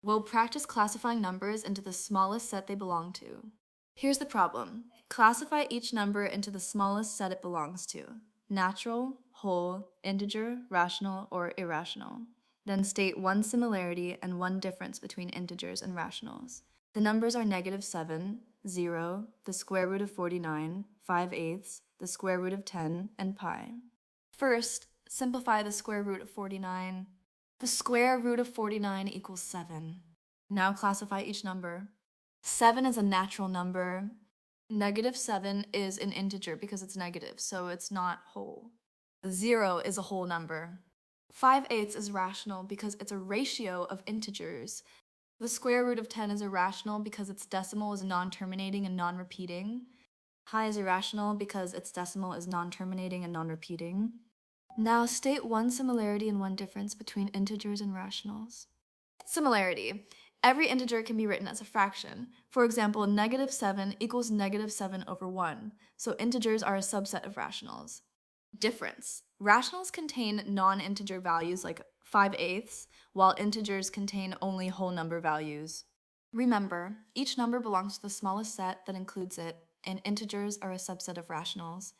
We'll practice classifying numbers into the smallest set they belong to. Here's the problem. Classify each number into the smallest set it belongs to: natural, whole, integer, rational, or irrational. Then state one similarity and one difference between integers and rationals. The numbers are -7, 0, the square root of 49, 5/8, the square root of 10, and pi. First, simplify the square root of 49. The square root of 49 equals 7. Now classify each number. 7 is a natural number. -7 is an integer because it's negative, so it's not whole. 0 is a whole number. 5/8 is rational because it's a ratio of integers. The square root of 10 is irrational because its decimal is non-terminating and non-repeating. Pi is irrational because its decimal is non-terminating and non-repeating. Now state one similarity and one difference between integers and rationals. Similarity. Every integer can be written as a fraction. For example, -7 equals -7/1, so integers are a subset of rationals. Difference. Rationals contain non-integer values like 5/8, while integers contain only whole number values. Remember, each number belongs to the smallest set that includes it, and integers are a subset of rationals.